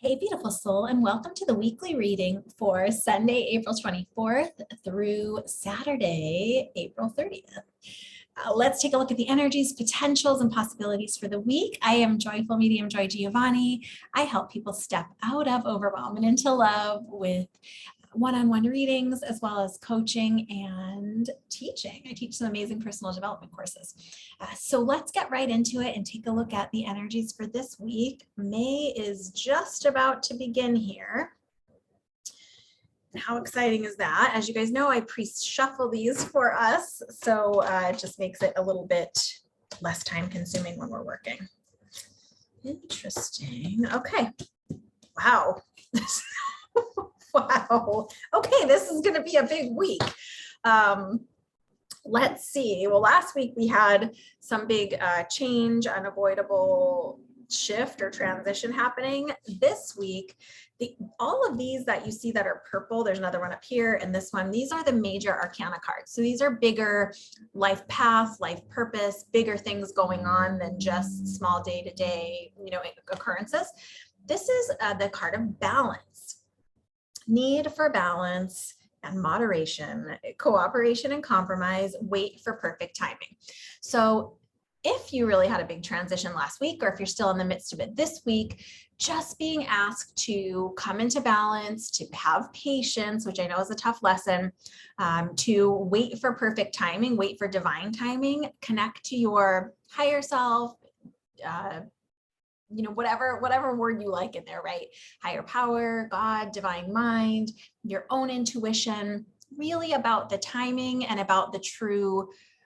Hey, beautiful soul, and welcome to the weekly reading for Sunday, April 24th through Saturday, April 30th. Let's take a look at the energies, potentials, and possibilities for the week. I am Joyful Medium Joy Giovanni. I help people step out of overwhelm and into love with one-on-one readings, as well as coaching and teaching. I teach some amazing personal development courses. So let's get right into it and take a look at the energies for this week. May is just about to begin here. How exciting is that? As you guys know, I pre-shuffle these for us, so it just makes it a little bit less time consuming when we're working. Interesting. Okay. Wow. Wow. Okay, this is going to be a big week. Let's see. Well, last week we had some big change, unavoidable shift or transition happening. This week, all of these that you see that are purple, there's another one up here and this one, these are the major arcana cards. So these are bigger life path, life purpose, bigger things going on than just small day-to-day, occurrences. This is the card of balance. Need for balance and moderation, cooperation and compromise, wait for perfect timing. So if you really had a big transition last week, or if you're still in the midst of it this week, just being asked to come into balance, to have patience, which I know is a tough lesson, to wait for perfect timing, wait for divine timing, connect to your higher self, whatever word you like in there, right? Higher power, God, divine mind, your own intuition, really about the timing and about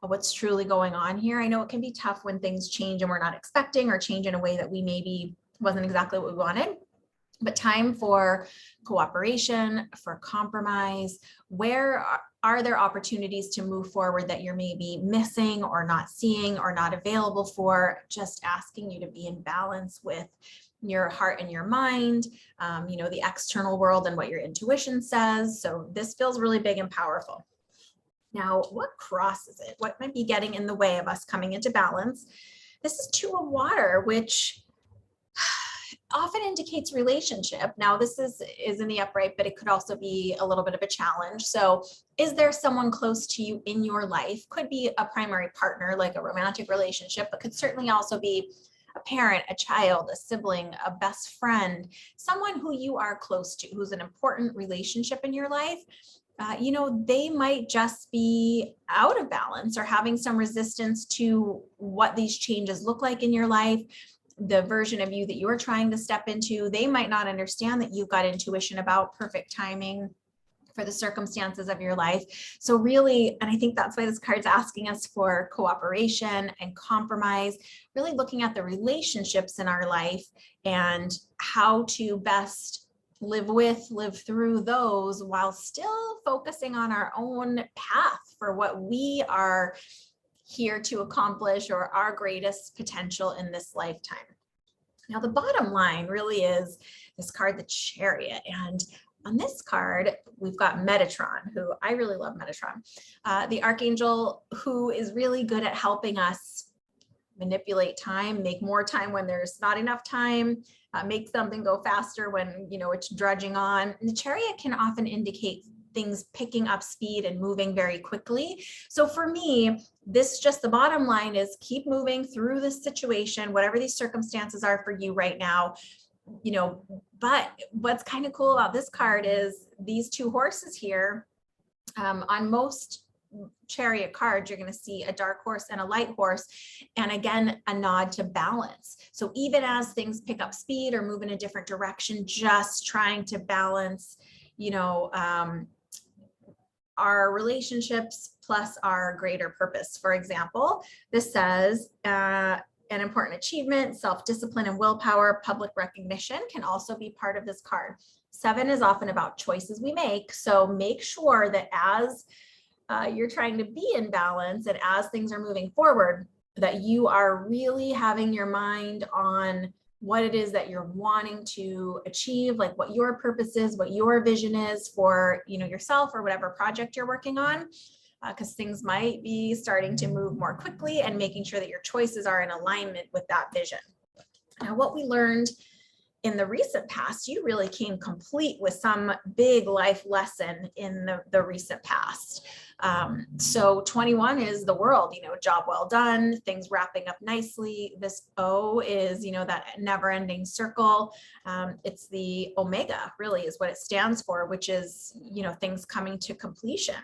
what's truly going on here. I know it can be tough when things change and we're not expecting, or change in a way that we maybe wasn't exactly what we wanted. But time for cooperation, for compromise. Where are there opportunities to move forward that you're maybe missing or not seeing or not available for? Just asking you to be in balance with your heart and your mind, the external world and what your intuition says. So this feels really big and powerful. Now, what crosses it? What might be getting in the way of us coming into balance? This is Two of Water, which often indicates relationship. Now, this is in the upright, but it could also be a little bit of a challenge. So is there someone close to you in your life? Could be a primary partner, like a romantic relationship, but could certainly also be a parent, a child, a sibling, a best friend, someone who you are close to, who's an important relationship in your life. They might just be out of balance or having some resistance to what these changes look like in your life. The version of you that you're trying to step into, they might not understand that you've got intuition about perfect timing for the circumstances of your life. So really, and I think that's why this card's asking us for cooperation and compromise, really looking at the relationships in our life and how to best live through those while still focusing on our own path for what we are here to accomplish, or our greatest potential in this lifetime. Now, the bottom line really is this card, the Chariot. And on this card, we've got Metatron, who I really love Metatron, the archangel who is really good at helping us manipulate time, make more time when there's not enough time, make something go faster when, it's drudging on. And the Chariot can often indicate things picking up speed and moving very quickly. So for me, the bottom line is keep moving through this situation, whatever these circumstances are for you right now, but what's kind of cool about this card is these two horses here. On most Chariot cards, you're going to see a dark horse and a light horse, and again, a nod to balance. So even as things pick up speed or move in a different direction, just trying to balance, our relationships plus our greater purpose. For example, this says an important achievement, self-discipline and willpower, public recognition can also be part of this card. 7 is often about choices we make. So make sure that as you're trying to be in balance and as things are moving forward, that you are really having your mind on what it is that you're wanting to achieve, like what your purpose is, what your vision is for, yourself or whatever project you're working on, because things might be starting to move more quickly, and making sure that your choices are in alignment with that vision. Now, what we learned in the recent past, you really came complete with some big life lesson in the recent past. So 21 is the world, job well done, things wrapping up nicely. This O is, that never ending circle. It's the Omega really is what it stands for, which is, things coming to completion.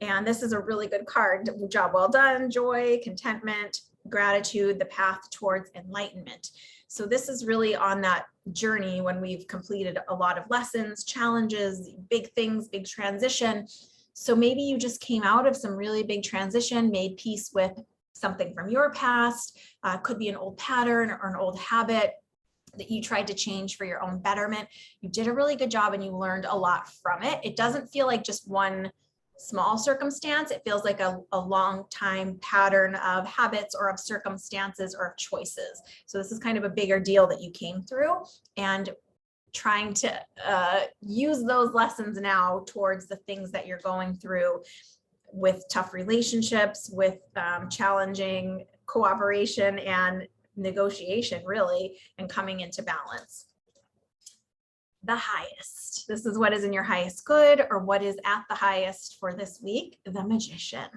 And this is a really good card: job well done, joy, contentment, gratitude, the path towards enlightenment. So this is really on that journey when we've completed a lot of lessons, challenges, big things, big transition. So maybe you just came out of some really big transition, made peace with something from your past, could be an old pattern or an old habit that you tried to change for your own betterment. You did a really good job and you learned a lot from it. It doesn't feel like just one small circumstance. It feels like a long time pattern of habits or of circumstances or of choices. So this is kind of a bigger deal that you came through, and trying to use those lessons now towards the things that you're going through with tough relationships, with challenging cooperation and negotiation, really, and coming into balance. The highest. This is what is in your highest good, or what is at the highest for this week, the Magician.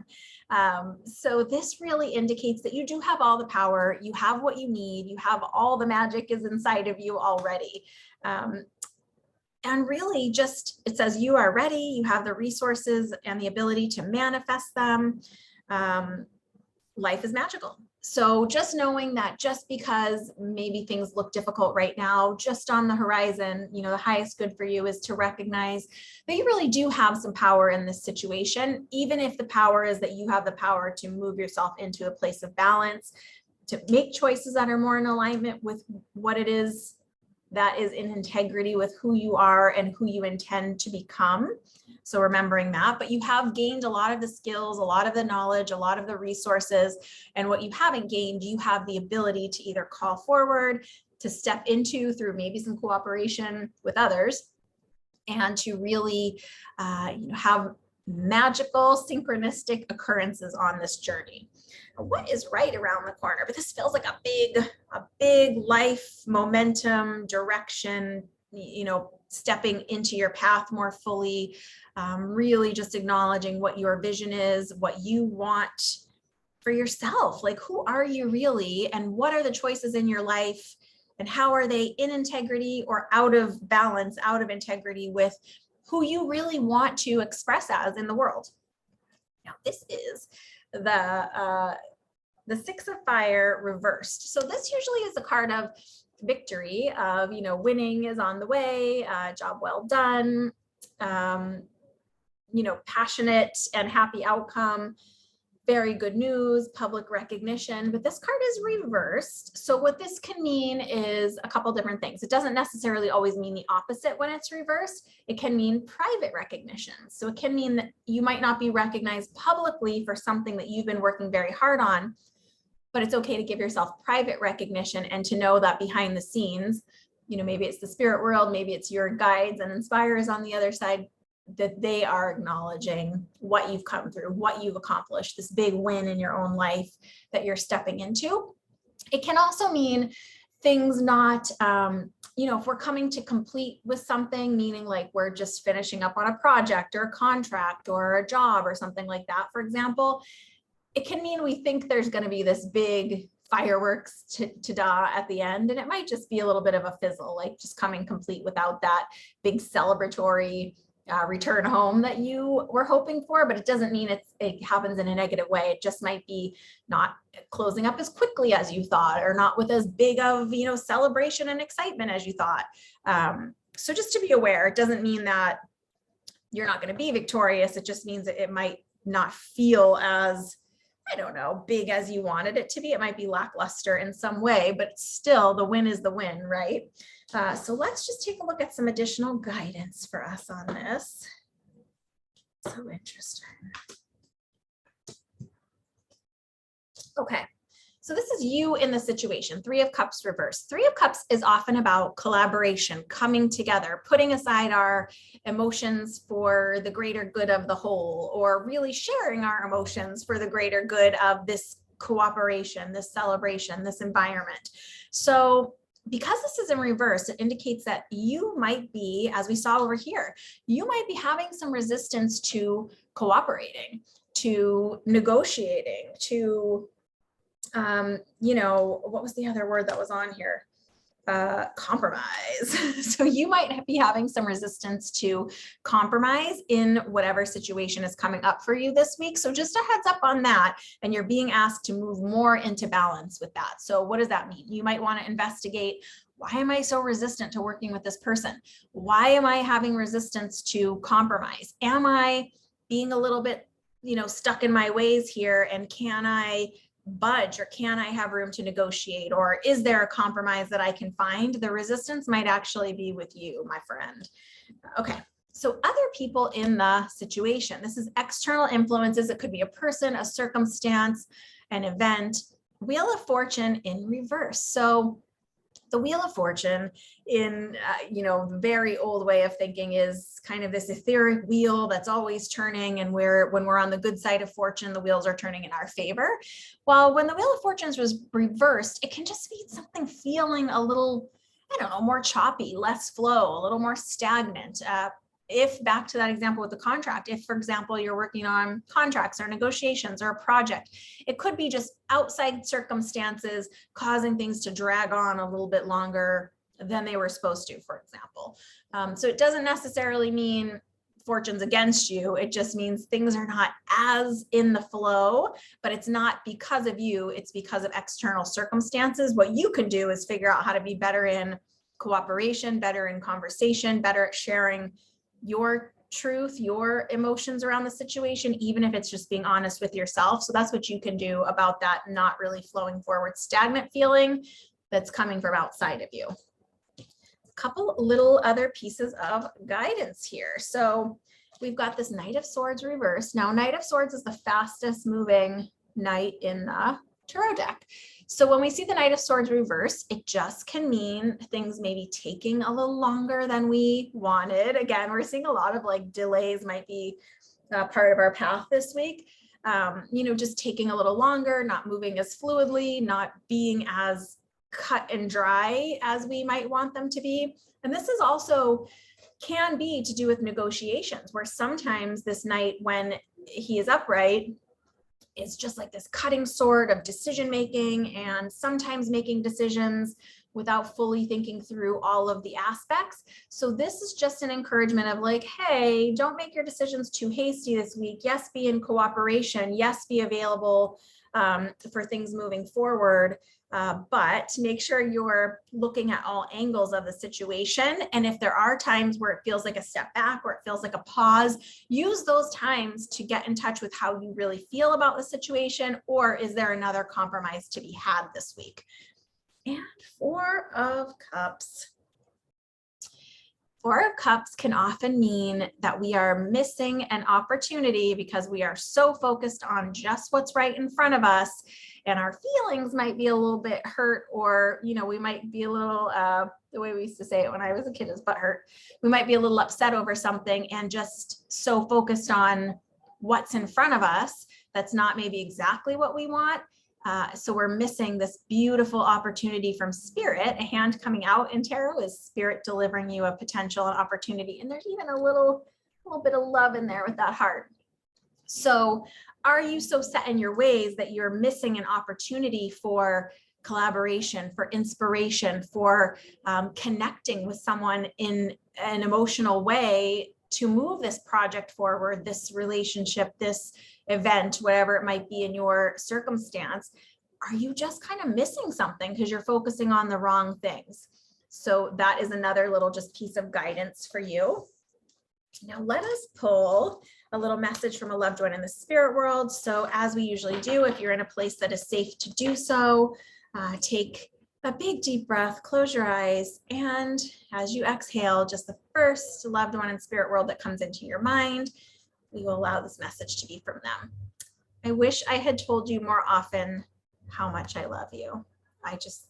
So this really indicates that you do have all the power, you have what you need, you have all the magic is inside of you already. And really just, it says you are ready, you have the resources and the ability to manifest them. Life is magical. So just knowing that just because maybe things look difficult right now, just on the horizon, the highest good for you is to recognize that you really do have some power in this situation, even if the power is that you have the power to move yourself into a place of balance, to make choices that are more in alignment with what it is that is in integrity with who you are and who you intend to become. So remembering that, but you have gained a lot of the skills, a lot of the knowledge, a lot of the resources, and what you haven't gained, you have the ability to either call forward, to step into through maybe some cooperation with others, and to really have magical synchronistic occurrences on this journey. What is right around the corner? But this feels like a big life momentum direction, stepping into your path more fully, really just acknowledging what your vision is, what you want for yourself. Like, who are you really? And what are the choices in your life? And how are they in integrity or out of balance, out of integrity with who you really want to express as in the world? Now, this is the Six of Fire reversed. So this usually is a card of victory, of, winning is on the way, job well done, passionate and happy outcome, very good news, public recognition, but this card is reversed. So what this can mean is a couple different things. It doesn't necessarily always mean the opposite when it's reversed. It can mean private recognition. So it can mean that you might not be recognized publicly for something that you've been working very hard on, but it's okay to give yourself private recognition and to know that behind the scenes, maybe it's the spirit world, maybe it's your guides and inspirers on the other side, that they are acknowledging what you've come through, what you've accomplished, this big win in your own life that you're stepping into. It can also mean things not, if we're coming to complete with something, meaning like we're just finishing up on a project or a contract or a job or something like that, for example, it can mean we think there's going to be this big fireworks ta-da at the end, and it might just be a little bit of a fizzle, like just coming complete without that big celebratory return home that you were hoping for. But it doesn't mean it happens in a negative way. It just might be not closing up as quickly as you thought, or not with as big of celebration and excitement as you thought. So just to be aware, it doesn't mean that you're not going to be victorious. It just means that it might not feel as, big as you wanted it to be. It might be lackluster in some way, but still the win is the win, right? So let's just take a look at some additional guidance for us on this. So interesting. Okay, so this is you in the situation. Three of Cups reversed. Three of Cups is often about collaboration, coming together, putting aside our emotions for the greater good of the whole, or really sharing our emotions for the greater good of this cooperation, this celebration, this environment. So because this is in reverse, it indicates that you might be, as we saw over here, you might be having some resistance to cooperating, to negotiating, to, what was the other word that was on here? Compromise. So you might be having some resistance to compromise in whatever situation is coming up for you this week. So just a heads up on that. And you're being asked to move more into balance with that. So what does that mean? You might want to investigate, why am I so resistant to working with this person? Why am I having resistance to compromise? Am I being a little bit, stuck in my ways here? And can I budge, or can I have room to negotiate? Or is there a compromise that I can find? The resistance might actually be with you, my friend. Okay. So other people in the situation, this is external influences. It could be a person, a circumstance, an event. Wheel of Fortune in reverse. So the Wheel of Fortune in, very old way of thinking is kind of this etheric wheel that's always turning. And when we're on the good side of fortune, the wheels are turning in our favor. While when the Wheel of Fortunes was reversed, it can just be something feeling a little, more choppy, less flow, a little more stagnant. If back to that example with the contract, if, for example, you're working on contracts or negotiations or a project, it could be just outside circumstances causing things to drag on a little bit longer than they were supposed to, for example. So it doesn't necessarily mean fortune's against you. It just means things are not as in the flow, but it's not because of you. It's because of external circumstances. What you can do is figure out how to be better in cooperation, better in conversation, better at sharing your truth, your emotions around the situation, even if it's just being honest with yourself. So that's what you can do about that not really flowing forward, stagnant feeling that's coming from outside of you. A couple little other pieces of guidance here. So we've got this Knight of Swords reverse. Now, Knight of Swords is the fastest moving knight in the tarot deck. So when we see the Knight of Swords reverse, it just can mean things maybe taking a little longer than we wanted. Again, we're seeing a lot of delays might be part of our path this week. Just taking a little longer, not moving as fluidly, not being as cut and dry as we might want them to be. And this is also can be to do with negotiations, where sometimes this knight, when he is upright, it's just like this cutting sword of decision making, and sometimes making decisions without fully thinking through all of the aspects. So this is just an encouragement of hey, don't make your decisions too hasty this week. Yes, be in cooperation. Yes, be available for things moving forward. But make sure you're looking at all angles of the situation. And if there are times where it feels like a step back, or it feels like a pause, use those times to get in touch with how you really feel about the situation, or is there another compromise to be had this week? And Four of Cups. Four of Cups can often mean that we are missing an opportunity because we are so focused on just what's right in front of us, and our feelings might be a little bit hurt, or, we might be a little, the way we used to say it when I was a kid is butthurt. We might be a little upset over something and just so focused on what's in front of us that's not maybe exactly what we want. So we're missing this beautiful opportunity from Spirit. A hand coming out in tarot is Spirit delivering you a potential and opportunity. And there's even a little bit of love in there with that heart. So are you so set in your ways that you're missing an opportunity for collaboration, for inspiration, for connecting with someone in an emotional way to move this project forward, this relationship, this event, whatever it might be in your circumstance? Are you just kind of missing something because you're focusing on the wrong things? So that is another little just piece of guidance for you. Now let us pull a little message from a loved one in the spirit world. So as we usually do, if you're in a place that is safe to do so, take a big deep breath, close your eyes, and as you exhale, just the first loved one in spirit world that comes into your mind, we will allow this message to be from them. I wish I had told you more often how much I love you.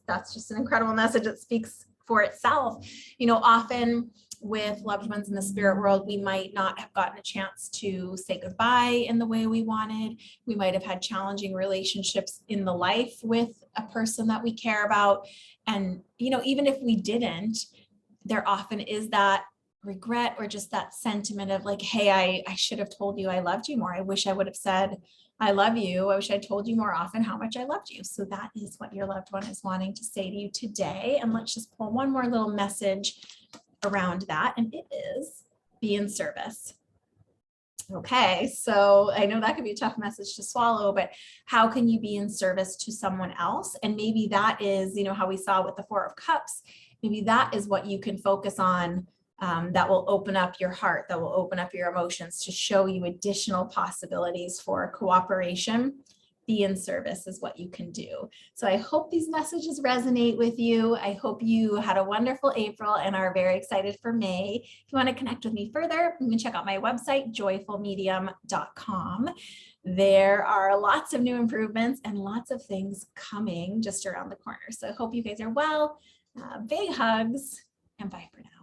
That's just an incredible message that speaks for itself. Often with loved ones in the spirit world, we might not have gotten a chance to say goodbye in the way we wanted. We might have had challenging relationships in the life with a person that we care about. And, even if we didn't, there often is that regret or just that sentiment of like, hey, I should have told you I loved you more. I wish I would have said, I love you. I wish I told you more often how much I loved you. So that is what your loved one is wanting to say to you today. And let's just pull one more little message around that. And it is be in service. Okay, so I know that could be a tough message to swallow, but how can you be in service to someone else? And maybe that is, how we saw with the Four of Cups, maybe that is what you can focus on. That will open up your heart, that will open up your emotions to show you additional possibilities for cooperation. Be in service is what you can do. So I hope these messages resonate with you. I hope you had a wonderful April and are very excited for May. If you want to connect with me further, you can check out my website, joyfulmedium.com. There are lots of new improvements and lots of things coming just around the corner. So I hope you guys are well. Big hugs and bye for now.